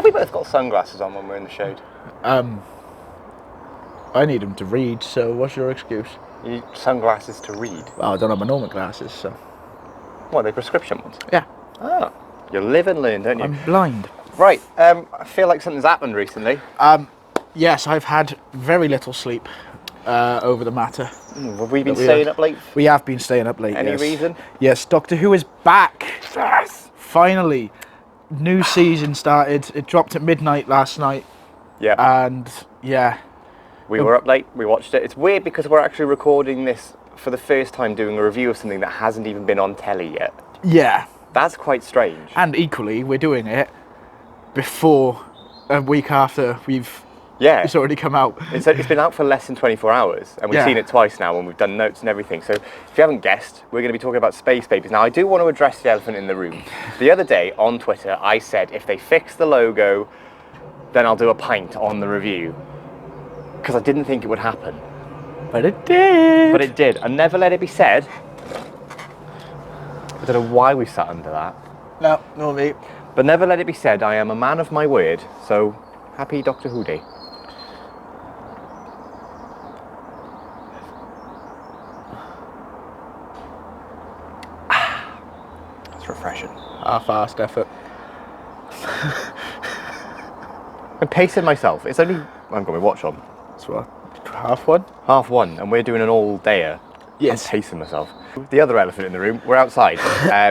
have we both got sunglasses on when we're in the shade? I need them to read, so what's your excuse? You need sunglasses to read? Well, I don't have my normal glasses, so... What, they're prescription ones? Yeah. Oh, you live and learn, don't you? I'm blind. Right, I feel like something's happened recently. Yes, I've had very little sleep over the matter. Have we been staying up late? We have been staying up late, Any yes. reason? Yes, Doctor Who is back. Yes! Finally. New season started. It dropped at midnight last night. Yeah. And, yeah. We were up late, we watched it. It's weird because we're actually recording this for the first time, doing a review of something that hasn't even been on telly yet. Yeah. That's quite strange. And equally, we're doing it before a week after it's already come out. It's been out for less than 24 hours, and we've seen it twice now, and we've done notes and everything. So if you haven't guessed, we're going to be talking about Space Babies. Now, I do want to address the elephant in the room. The other day on Twitter, I said if they fix the logo, then I'll do a pint on the review. Because I didn't think it would happen. But it did. But it did. And never let it be said. I don't know why we sat under that. No, not me. But never let it be said, I am a man of my word. So, happy Doctor Who Day. That's refreshing. Half-assed effort. I'm pacing myself. It's only... I've got my watch on. That's what? 1:30? 1:30, and we're doing an all-dayer. Yes. I'm pacing myself. The other elephant in the room, we're outside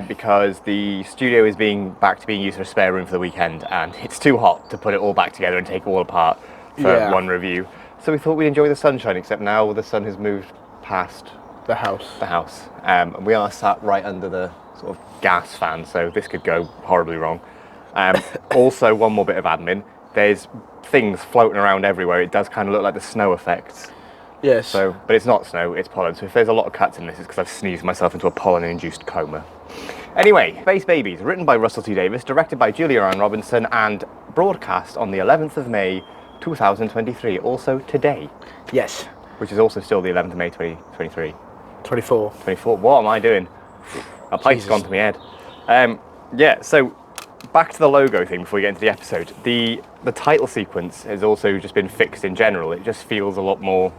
because the studio is back to being used for a spare room for the weekend, and it's too hot to put it all back together and take it all apart for one review. So we thought we'd enjoy the sunshine, except now the sun has moved past the house. And we are sat right under the sort of gas fan, so this could go horribly wrong. Also, one more bit of admin. There's things floating around everywhere. It does kind of look like the snow effects. Yes. So, but it's not snow, it's pollen. So if there's a lot of cuts in this, it's because I've sneezed myself into a pollen-induced coma. Anyway, Space Babies, written by Russell T Davies, directed by Julia Ann Robinson, and broadcast on the 11th of May, 2023. Also today. Yes. Which is also still the 11th of May, 2023. 24. 24. What am I doing? A pike's gone to my head. Yeah, so back to the logo thing before we get into the episode. The title sequence has also just been fixed in general. It just feels a lot more...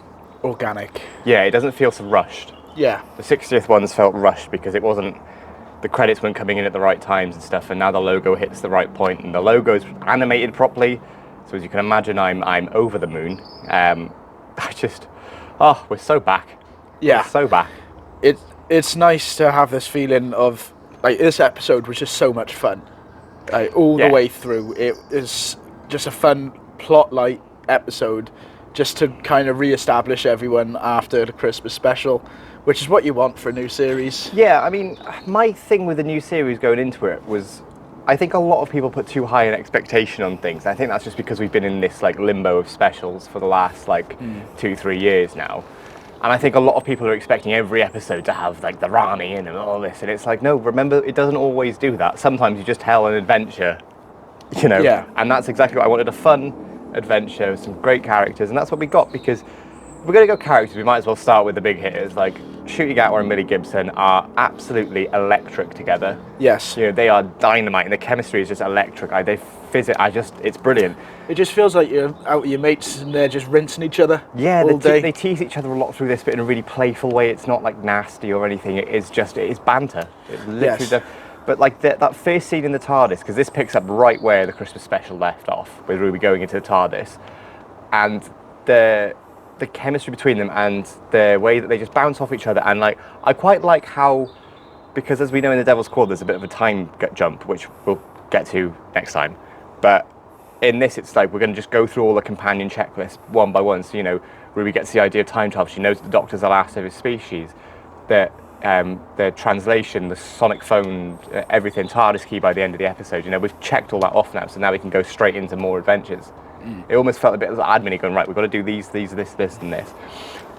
organic. Yeah, it doesn't feel so rushed. Yeah. The 60th ones felt rushed because it wasn't... The credits weren't coming in at the right times and stuff, and now the logo hits the right point, and the logo's animated properly. So as you can imagine, I'm over the moon. We're so back. Yeah. We're so back. It's nice to have this feeling of, like, this episode was just so much fun. All the way through. It is just a fun plot-light episode, just to kind of re-establish everyone after the Christmas special, which is what you want for a new series. Yeah, I mean, my thing with the new series going into it was, I think a lot of people put too high an expectation on things. I think that's just because we've been in this like limbo of specials for the last 2-3 years now. And I think a lot of people are expecting every episode to have like the Rani in and all this, and it's like, no, remember, it doesn't always do that. Sometimes you just tell an adventure, you know. Yeah. And that's exactly what I wanted, a fun adventure with some great characters, and that's what we got, because if we're going to go characters, we might as well start with the big hitters. Like Ncuti Gatwa and Millie Gibson are absolutely electric together. Yes. You know, they are dynamite, and the chemistry is just electric. It's brilliant. It just feels like you're out with your mates and they're just rinsing each other Yeah, all day. They tease each other a lot through this, but in a really playful way. It's not like nasty or anything. It is banter. It's literally but like that first scene in the TARDIS, because this picks up right where the Christmas special left off, with Ruby going into the TARDIS, and the chemistry between them and the way that they just bounce off each other. And like, I quite like how, because as we know in the Devil's Claw, there's a bit of a time jump, which we'll get to next time. But in this, it's like we're going to just go through all the companion checklists one by one. So, you know, Ruby gets the idea of time travel. She knows that the Doctor's the last of his species. That the translation, the sonic phone, everything, TARDIS key by the end of the episode. You know, we've checked all that off now, so now we can go straight into more adventures. It almost felt a bit like admin going, right, we've got to do these, this, and this.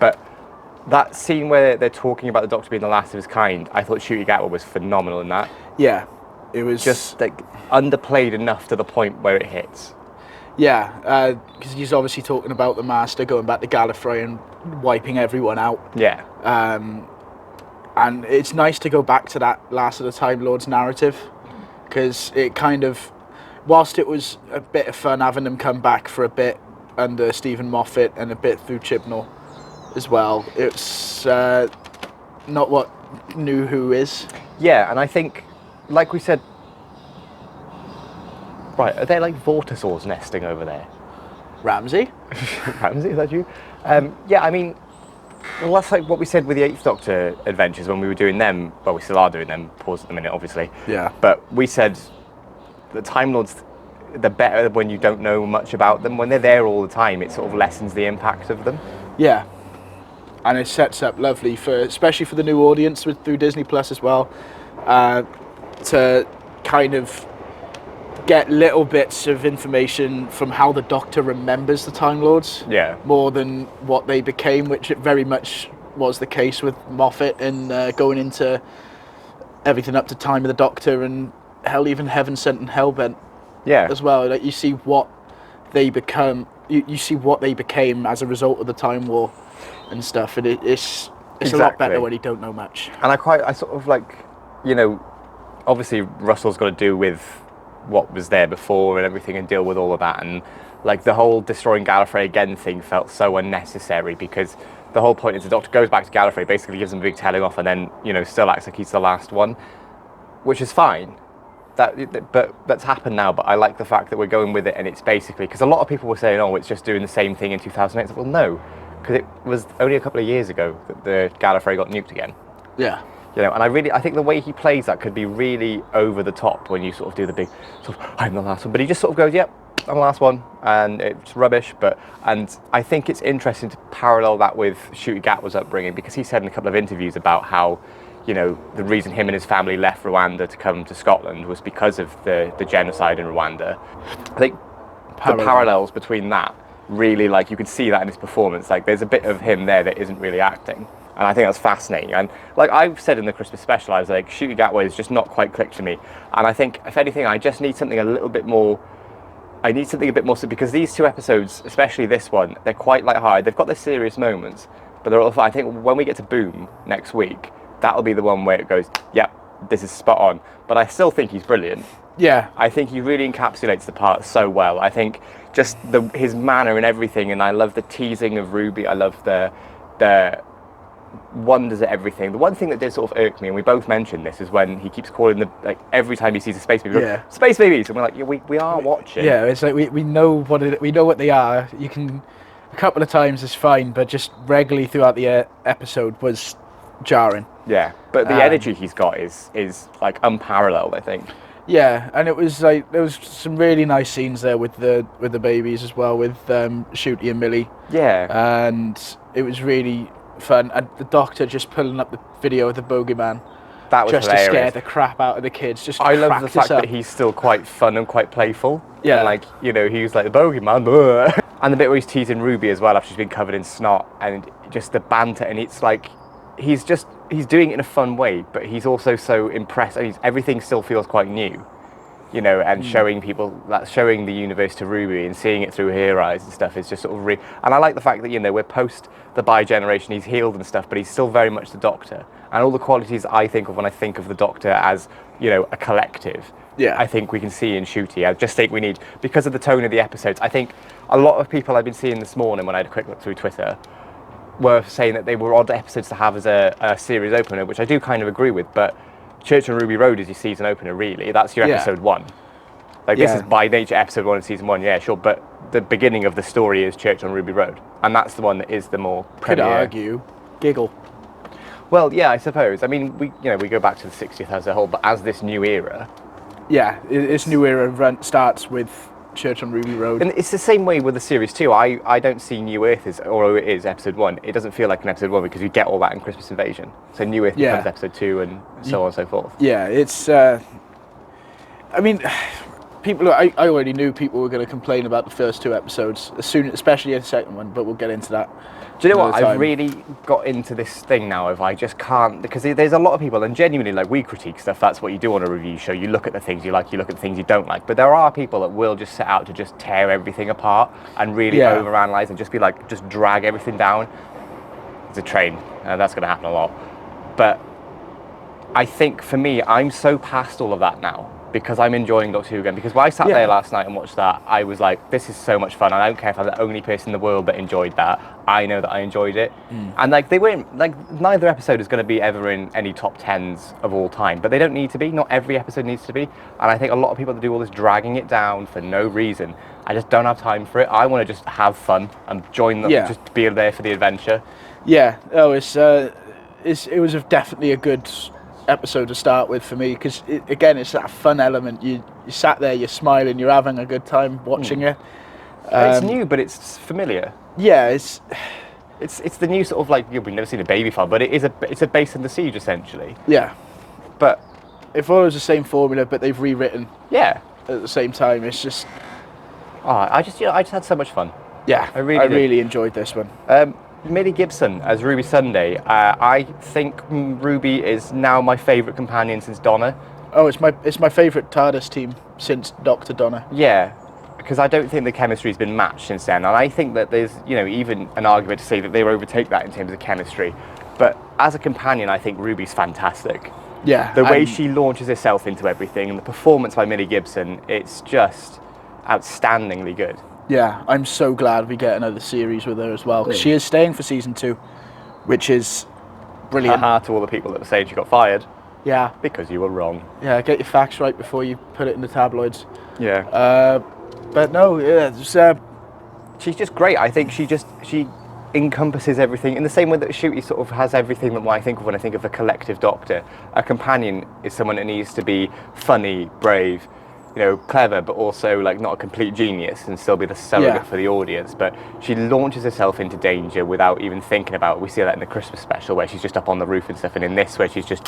But that scene where they're talking about the Doctor being the last of his kind, I thought Ncuti Gatwa was phenomenal in that. Yeah. It was just like underplayed enough to the point where it hits. Yeah, because he's obviously talking about the Master going back to Gallifrey and wiping everyone out. Yeah. And it's nice to go back to that Last of the Time Lords narrative, because it kind of whilst it was a bit of fun having them come back for a bit under Stephen Moffat and a bit through Chibnall as well, it's not what New Who is. Yeah, and I think, like we said, right, are there like vortisaurs nesting over there? Ramsey? Ramsey, is that you? Yeah, I mean, well, that's like what we said with the Eighth Doctor adventures when we were doing them. Well, we still are doing them, pause at the minute, obviously. Yeah. But we said the Time Lords, they're better when you don't know much about them. When they're there all the time, it sort of lessens the impact of them. Yeah. And it sets up lovely especially for the new audience through Disney Plus as well, to kind of get little bits of information from how the Doctor remembers the Time Lords. Yeah. More than what they became, which it very much was the case with Moffat and going into everything up to Time of the Doctor and hell, even Heaven Sent and Hellbent. Yeah. As well, like you see what they become. You see what they became as a result of the Time War and stuff, and it's a lot better when you don't know much. And I sort of like, you know, obviously Russell's got to do with what was there before and everything and deal with all of that, and like the whole destroying Gallifrey again thing felt so unnecessary, because the whole point is the Doctor goes back to Gallifrey, basically gives him a big telling off, and then, you know, still acts like he's the last one, which is fine. But that's happened now. But I like the fact that we're going with it, and it's basically, because a lot of people were saying, oh, it's just doing the same thing in 2008. Well, no, because it was only a couple of years ago that the Gallifrey got nuked again. Yeah. You know, and I think the way he plays that could be really over the top when you sort of do the big sort of, I'm the last one, but he just sort of goes, yep, I'm the last one, and it's rubbish. And I think it's interesting to parallel that with Ncuti Gatwa's upbringing, because he said in a couple of interviews about how, you know, the reason him and his family left Rwanda to come to Scotland was because of the genocide in Rwanda. I think the parallels between that really, like, you can see that in his performance. Like, there's a bit of him there that isn't really acting, and I think that's fascinating. And like I've said in the Christmas special, I was like, Ncuti Gatwa is just not quite clicked to me, and I think if anything I just need something a little bit more. I need something a bit more, because these two episodes, especially this one, they're quite lighthearted. They've got their serious moments, but they're all, I think when we get to Boom next week, that'll be the one where it goes, yep, this is spot on. But I still think he's brilliant. Yeah. I think he really encapsulates the part so well. I think just his manner and everything, and I love the teasing of Ruby. I love the wonders at everything. The one thing that did sort of irk me, and we both mentioned this, is when he keeps calling every time he sees a space baby, yeah, space babies, and we're like, yeah, we are watching. Yeah, it's like we know what they are. You can, a couple of times is fine, but just regularly throughout the episode was jarring. Yeah, but the energy he's got is like unparalleled, I think. Yeah, and it was like there was some really nice scenes there with the babies as well, with Ncuti and Millie. Yeah, and it was really fun. And the Doctor just pulling up the video of the bogeyman. That was just hilarious. To scare the crap out of the kids. Just I love the fact that he's still quite fun and quite playful. Yeah, and like, you know, he was like the bogeyman, and the bit where he's teasing Ruby as well after she's been covered in snot, and just the banter, and it's like he's doing it in a fun way, but he's also so impressed, and everything still feels quite new, you know, and showing the universe to Ruby and seeing it through her eyes and stuff is just sort of and I like the fact that, you know, we're post the bi-generation, he's healed and stuff, but he's still very much the Doctor, and all the qualities I think of when I think of the Doctor as, you know, a collective. Yeah, I think we can see in Ncuti. I just think we need, because of the tone of the episodes, I think a lot of people I've been seeing this morning when I had a quick look through Twitter were saying that they were odd episodes to have as a series opener, which I do kind of agree with, but Church on Ruby Road is your season opener, really. That's your episode 1. Like, this is by nature episode 1 of season 1, yeah, sure, but the beginning of the story is Church on Ruby Road, and that's the one that is the more premier. Could argue, giggle. Well, yeah, I suppose. I mean, we go back to the 60th as a whole, but as this new era. Yeah, this new era starts with Church on Ruby Road. And it's the same way with the series too. I don't see New Earth as, although it is episode 1, it doesn't feel like an episode 1 because you get all that in Christmas Invasion. So New Earth becomes episode 2 and so on and so forth. Yeah, it's, I mean, I already knew people were going to complain about the first 2 episodes, especially the second one, but we'll get into that. Do you know what? I've really got into this thing now of I just can't, because there's a lot of people, and genuinely, like, we critique stuff, that's what you do on a review show. You look at the things you like, you look at the things you don't like. But there are people that will just set out to just tear everything apart and really overanalyze and just be like, just drag everything down. It's a train, and that's going to happen a lot. But I think for me, I'm so past all of that now. because I'm enjoying Doctor Who again. Because when I sat there last night and watched that, I was like, this is so much fun. I don't care if I'm the only person in the world that enjoyed that. I know that I enjoyed it. And like they weren't, like neither episode is going to be ever in any top 10s of all time, but they don't need to be. Not every episode needs to be. And I think a lot of people that do all this dragging it down for no reason, I just don't have time for it. I want to just have fun and join them, just be there for the adventure. Yeah, no, it was definitely a good episode to start with for me, because again, it's that fun element. You sat there, you're smiling, you're having a good time watching it. It's new, but it's familiar. Yeah, it's the new sort of like, we've never seen a baby file, but it's a Base in the Siege essentially. Yeah, but it follows the same formula, but they've rewritten. Yeah. At the same time, it's just. I just had so much fun. Yeah, I really enjoyed this one. Millie Gibson as Ruby Sunday. I think Ruby is now my favourite companion since Donna. Oh, it's my favourite TARDIS team since Dr. Donna. Yeah, because I don't think the chemistry's been matched since then, and I think that there's even an argument to say that they overtake that in terms of chemistry. But as a companion, I think Ruby's fantastic. Yeah. The way she launches herself into everything, and the performance by Millie Gibson, it's just outstandingly good. Yeah, I'm so glad we get another series with her as well. She is staying for season 2, which is brilliant. To all the people that were saying she got fired. Yeah. Because you were wrong. Yeah, get your facts right before you put it in the tabloids. Yeah. But no, she's just great. I think she encompasses everything in the same way that Ncuti sort of has everything that I think of when I think of a collective Doctor. A companion is someone that needs to be funny, brave, clever, but also like not a complete genius and still be the surrogate for the audience. But she launches herself into danger without even thinking about it. We see that in the Christmas special where she's just up on the roof and stuff, and in this where she goes,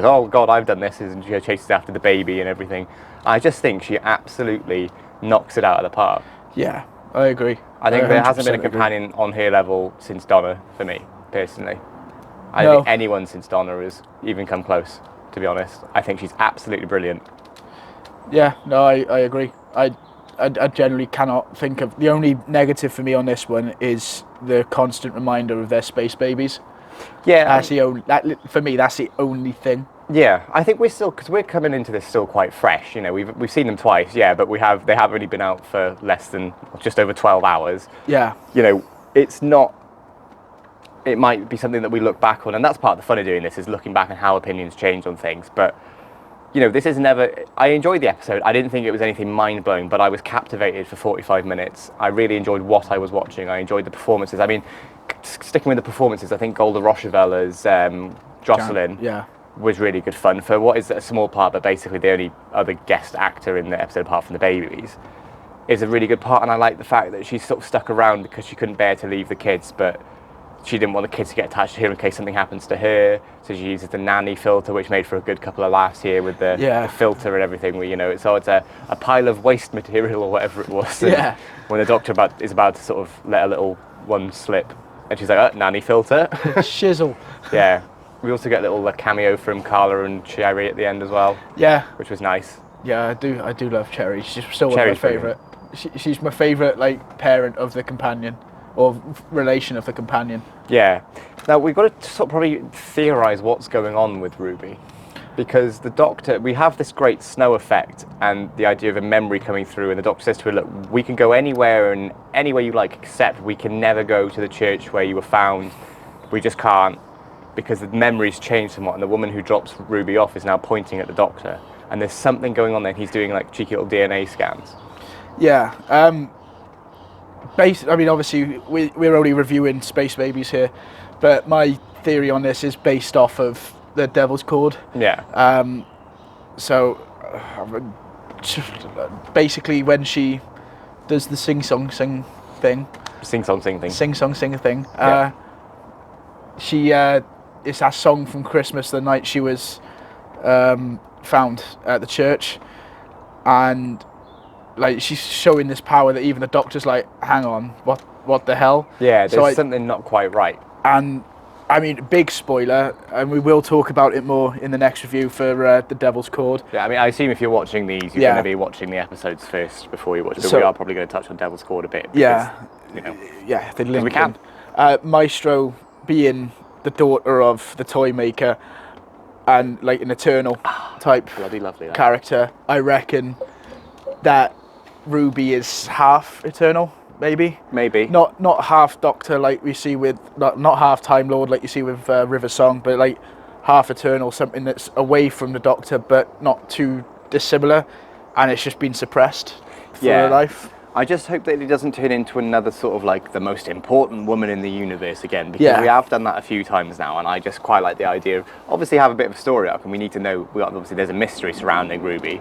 oh God, I've done this, and she chases after the baby and everything. I just think she absolutely knocks it out of the park. Yeah, I agree. I think there hasn't been a companion on her level since Donna, for me, personally. I don't think anyone since Donna has even come close, to be honest. I think she's absolutely brilliant. Yeah, no, I agree. I generally cannot think of... The only negative for me on this one is the constant reminder of their space babies. Yeah. That's the only... for me, that's the only thing. Yeah, I think we're still... Because we're coming into this still quite fresh, We've seen them twice, but they have only been out for less than... just over 12 hours. Yeah. It's not... It might be something that we look back on, and that's part of the fun of doing this, is looking back on how opinions change on things, but... this is never... I enjoyed the episode. I didn't think it was anything mind-blowing, but I was captivated for 45 minutes. I really enjoyed what I was watching. I enjoyed the performances. I mean, sticking with the performances, I think Golda Rochevelle as Jocelyn was really good fun for what is a small part, but basically the only other guest actor in the episode apart from the babies. Is a really good part, and I like the fact that she's sort of stuck around because she couldn't bear to leave the kids, but she didn't want the kids to get attached to her in case something happens to her, so she uses the nanny filter, which made for a good couple of laughs here with the filter and everything. So it's a pile of waste material or whatever it was. When the Doctor is about to sort of let a little one slip, and she's like, nanny filter. Shizzle. Yeah. We also get a little cameo from Carla and Cherry at the end as well. Yeah. Which was nice. Yeah, I do love Cherry. She's still one of my favourite. She's my favourite parent of the companion, or relation of the companion. Yeah. Now we've got to sort of probably theorise what's going on with Ruby, because the Doctor, we have this great snow effect and the idea of a memory coming through, and the Doctor says to her, look, we can go anywhere and anywhere you like, except we can never go to the church where you were found. We just can't, because the memory's changed somewhat, and the woman who drops Ruby off is now pointing at the Doctor, and there's something going on there. He's doing like cheeky little DNA scans. Yeah. Obviously, we're only reviewing Space Babies here, but my theory on this is based off of the Devil's Cord. Yeah. Basically, when she does the sing-song thing. It's that song from Christmas, the night she was found at the church, and like she's showing this power that even the Doctor's like, hang on, what the hell? Yeah, there's something not quite right. And I mean, big spoiler, and we will talk about it more in the next review for the Devil's Cord. Yeah, I mean, I assume if you're watching these, you're going to be watching the episodes first before you watch it. But we are probably going to touch on Devil's Cord a bit. Because, they link we can. Maestro being the daughter of the toy maker, and like an Eternal type Bloody lovely. That. character, I reckon that Ruby is half Eternal, maybe. Maybe. Not half Doctor like we see with not half Time Lord like you see with River Song, but like half Eternal, something that's away from the Doctor but not too dissimilar, and it's just been suppressed for her life. I just hope that it doesn't turn into another sort of like the most important woman in the universe again, because we have done that a few times now, and I just quite like the idea of obviously have a bit of a story arc, and we need to know. Obviously, there's a mystery surrounding Ruby.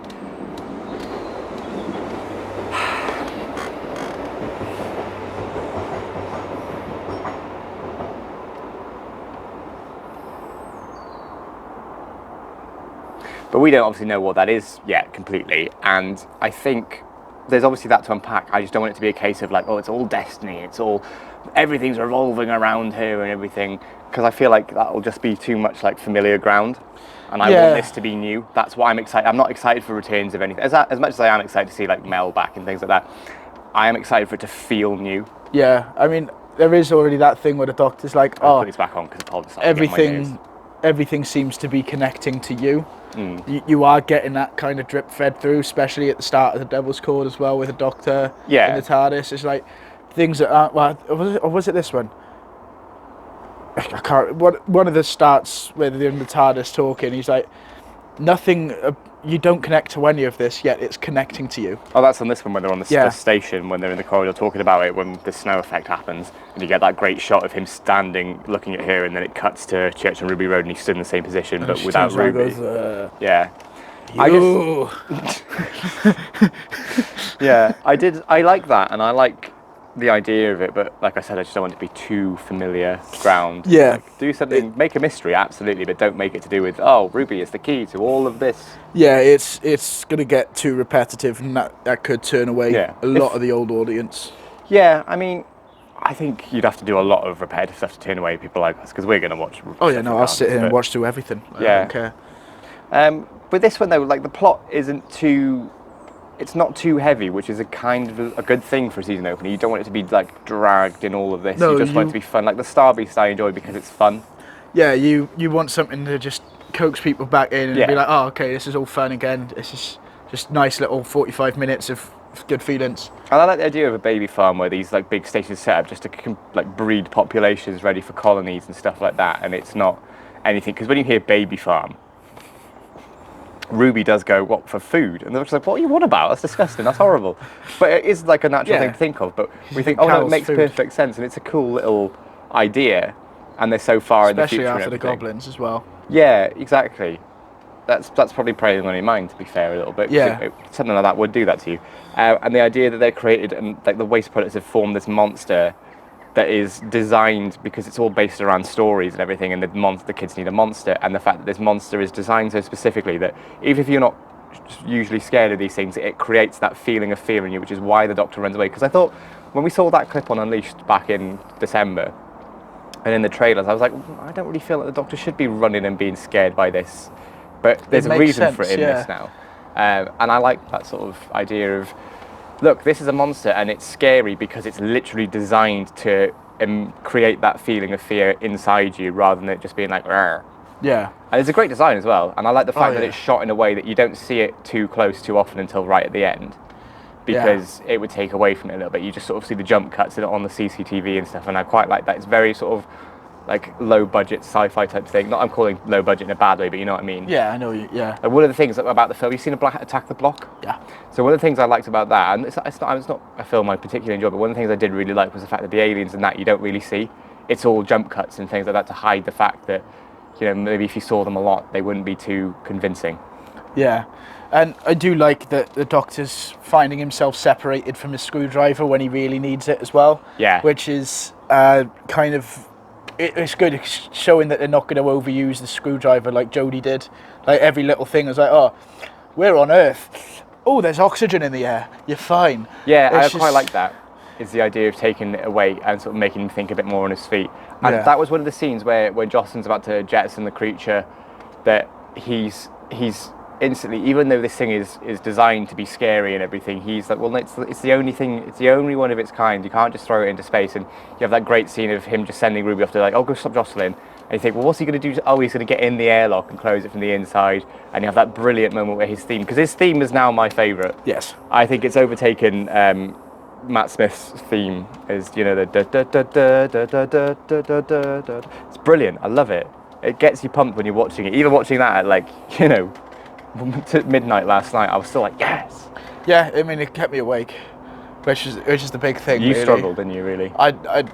But we don't obviously know what that is yet completely, and I think there's obviously that to unpack. I just don't want it to be a case of like, oh, it's all destiny, everything's revolving around her and everything, because I feel like that'll just be too much like familiar ground, and I want this to be new. That's why I'm excited. I'm not excited for returns of anything. As much as I am excited to see like Mel back and things like that, I am excited for it to feel new. Yeah, I mean, there is already that thing where the Doctor's like, I'll put this back on because everything seems to be connecting to you. You are getting that kind of drip fed through, especially at the start of the Devil's Cord as well with the Doctor in the TARDIS. It's like things that aren't. Well, or was it this one? I can't. One of the starts where they're in the TARDIS talking. He's like, nothing. You don't connect to any of this yet. It's connecting to you. Oh, that's on this one when they're on the station, when they're in the corridor talking about it, when the snow effect happens, and you get that great shot of him standing, looking at her, and then it cuts to Church on Ruby Road, and he's stood in the same position, but without Ruby. I like that, and I like the idea of it, but like I said, I just don't want it to be too familiar ground. Like, do something, make a mystery, absolutely, but don't make it to do with, oh, Ruby is the key to all of this. Yeah, it's going to get too repetitive, and that could turn away a lot of the old audience. Yeah, I mean, I think you'd have to do a lot of repetitive stuff to turn away people like us, because we're going to watch. Oh yeah, no, I'll sit here and watch through everything. I don't care. With this one though, like the plot it's not too heavy, which is a kind of a good thing for a season opener. You don't want it to be like dragged in all of this. You just want it to be fun. Like the Star Beast I enjoy because it's fun. Yeah, you want something to just coax people back in and be like, oh, okay, this is all fun again. This is just nice little 45 minutes of good feelings. And I like the idea of a baby farm where these like big stations set up just to like breed populations ready for colonies and stuff like that. And it's not anything, because when you hear baby farm, Ruby does go, what, for food? And they're just like, what are you on about? That's disgusting, that's horrible. But it is like a natural thing to think of, but we think, oh no, it makes perfect sense, and it's a cool little idea, and they're so far in the future. Especially after the goblins as well. Yeah, exactly. That's probably preying on your mind, to be fair, a little bit. Yeah. Something like that would do that to you. And the idea that they're created, and like the waste products have formed this monster that is designed, because it's all based around stories and everything, and the kids need a monster, and the fact that this monster is designed so specifically that even if you're not usually scared of these things, it creates that feeling of fear in you, which is why the Doctor runs away. Because I thought, when we saw that clip on Unleashed back in December, and in the trailers, I was like, I don't really feel like the Doctor should be running and being scared by this, but there's a reason for it in this now. And I like that sort of idea of, look, this is a monster and it's scary because it's literally designed to create that feeling of fear inside you, rather than it just being like, "Rrr." Yeah. And it's a great design as well. And I like the fact that it's shot in a way that you don't see it too close too often until right at the end, because it would take away from it a little bit. You just sort of see the jump cuts on the CCTV and stuff, and I quite like that. It's very sort of like low budget sci-fi type thing. Not I'm calling low budget in a bad way, but you know what I mean. Yeah, I know you. Yeah. Like one of the things about the film, you've seen Attack the Block? Yeah. So one of the things I liked about that, and it's not a film I particularly enjoyed, but one of the things I did really like was the fact that the aliens and that you don't really see. It's all jump cuts and things like that to hide the fact that, you know, maybe if you saw them a lot, they wouldn't be too convincing. Yeah. And I do like that the Doctor's finding himself separated from his screwdriver when he really needs it as well. Yeah. Which is kind of... It's good, showing that they're not going to overuse the screwdriver like Jodie did. Like every little thing is like, oh, we're on Earth. Oh, there's oxygen in the air. You're fine. Yeah, I quite like that. Is the idea of taking it away and sort of making him think a bit more on his feet. And that was one of the scenes where when Jocelyn's about to jettison the creature, that he's instantly, even though this thing is designed to be scary and everything, he's like, well, it's the only thing, it's the only one of its kind. You can't just throw it into space. And you have that great scene of him just sending Ruby off to like, oh, go stop Jocelyn. And you think, well, what's he going to do? Oh, he's going to get in the airlock and close it from the inside. And you have that brilliant moment where his theme, because his theme is now my favourite. Yes. I think it's overtaken Matt Smith's theme. Is the da da da da da da da da da da da. It's brilliant. I love it. It gets you pumped when you're watching it. Even watching that at midnight last night, I was still like, yes. Yeah, I mean, it kept me awake, which is the big thing. You really. struggled, didn't you? Really?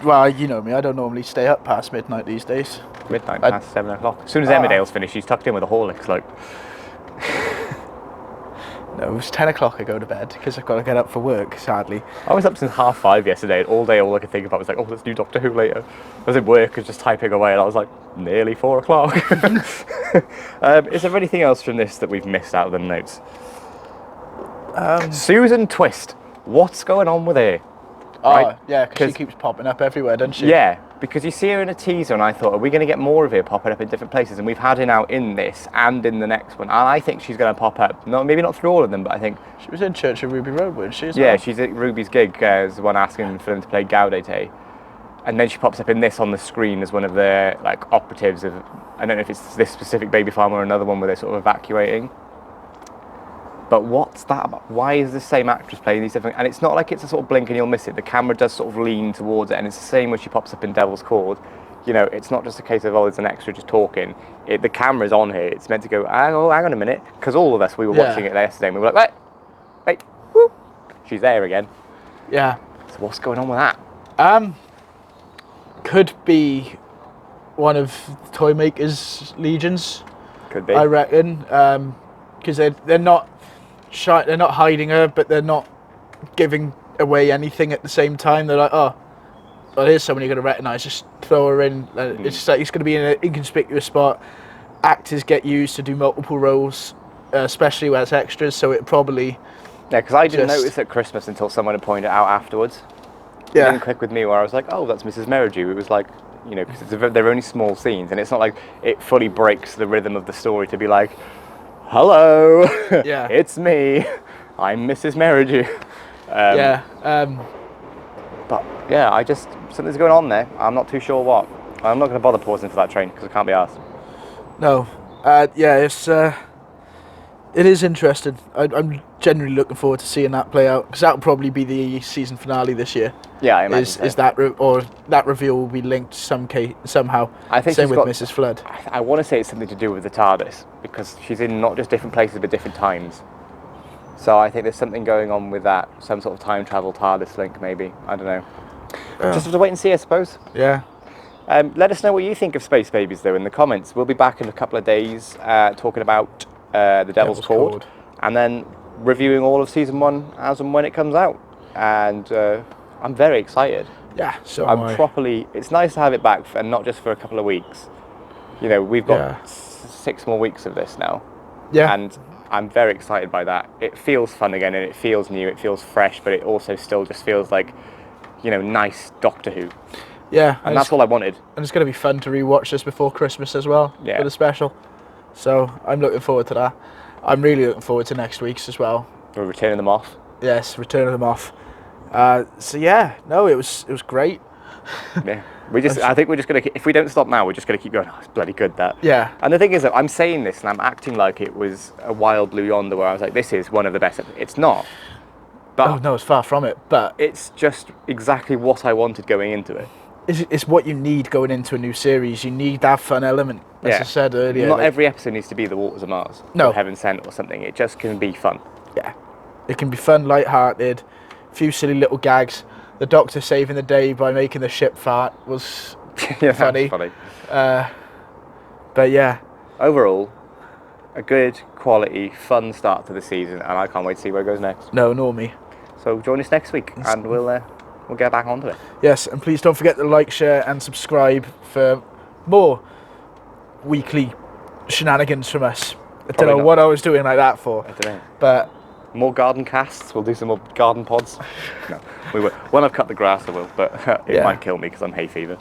Well, you know me. I don't normally stay up past midnight these days. Midnight past 7 o'clock. As soon as Emmerdale's finished, she's tucked in with a Horlicks. Like, no, it was 10 o'clock. I go to bed because I've got to get up for work. Sadly, I was up since 5:30 yesterday, and all day all I could think about was like, oh, let's do Doctor Who later. I was in work, I was just typing away, and I was like, nearly 4 o'clock. Is there anything else from this that we've missed out of the notes? Susan Twist. What's going on with her? Right? Yeah, because she keeps popping up everywhere, doesn't she? Yeah, because you see her in a teaser, and I thought, are we going to get more of her popping up in different places? And we've had her now in this and in the next one, and I think she's going to pop up. Maybe not through all of them, but I think she was in Church of Ruby Road, wasn't she? Yeah, she's at Ruby's gig as the one asking for them to play Gaudete, and then she pops up in this on the screen as one of the operatives of. I don't know if it's this specific baby farm or another one where they're sort of evacuating. But what's that about? Why is the same actress playing these different... And it's not like it's a sort of blink and you'll miss it. The camera does sort of lean towards it, and it's the same when she pops up in Devil's Cord. It's not just a case of, oh, there's an extra just talking. The camera's on here. It's meant to go, hang on a minute. Because all of us, we were watching it yesterday, and we were like, wait, whoop. She's there again. Yeah. So what's going on with that? Could be one of Toy Maker's legions. Could be. I reckon. Because they're not... they're not hiding her, but they're not giving away anything at the same time. They're like, oh, well, here's someone you're going to recognise, just throw her in. It's just like it's going to be in an inconspicuous spot. Actors get used to do multiple roles, especially when it's extras, so it probably... Yeah, because I didn't notice at Christmas until someone had pointed it out afterwards. It didn't click with me where I was like, oh, that's Mrs. Merridew. It was like, because they're only small scenes, and it's not like it fully breaks the rhythm of the story to be like, hello, it's me, I'm Mrs. Merridew. But yeah, something's going on there. I'm not too sure what. I'm not going to bother pausing for that train because I can't be asked. No, it is interesting. I'm genuinely looking forward to seeing that play out because that'll probably be the season finale this year. Yeah, I imagine is that or that reveal will be linked somehow. I think same with Mrs. Flood. I want to say it's something to do with the TARDIS because she's in not just different places but different times. So I think there's something going on with that, some sort of time travel TARDIS link maybe. I don't know. Just have to wait and see, I suppose. Yeah. Let us know what you think of Space Babies though in the comments. We'll be back in a couple of days talking about the Devil's Cord and then reviewing all of season 1 as and when it comes out. And I'm very excited. Yeah, so I'm properly. It's nice to have it back, and not just for a couple of weeks. We've got 6 more weeks of this now. Yeah. And I'm very excited by that. It feels fun again, and it feels new. It feels fresh, but it also still just feels like, nice Doctor Who. Yeah. And that's all I wanted. And it's going to be fun to rewatch this before Christmas as well. Yeah. For the special. So I'm looking forward to that. I'm really looking forward to next week's as well. We're returning them off. Yes, returning them off. It was great. Yeah, I think we're just gonna. If we don't stop now, we're just gonna keep going. Oh, it's bloody good that. Yeah. And the thing is that I'm saying this and I'm acting like it was a Wild Blue Yonder, where I was like, this is one of the best. It's not. But no, it's far from it. But it's just exactly what I wanted going into it. It's what you need going into a new series. You need that fun element, as I said earlier. Not every episode needs to be The Waters of Mars. No. Or Heaven Sent or something. It just can be fun. Yeah. It can be fun, light-hearted, a few silly little gags. The Doctor saving the day by making the ship fart was funny. Funny. But yeah. Overall, a good, quality, fun start to the season, and I can't wait to see where it goes next. No, nor me. So join us next week, and we'll get back onto it. Yes, and please don't forget to like, share, and subscribe for more weekly shenanigans from us. I don't know what I was doing like that for. I don't know. But more garden casts. We'll do some more garden pods. No, we will. When I've cut the grass, I will. But it might kill me because I'm hay fever.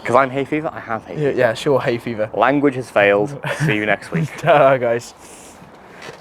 Because I'm hay fever. I have hay fever. Yeah, sure, hay fever. Language has failed. See you next week. Ta-ra, guys.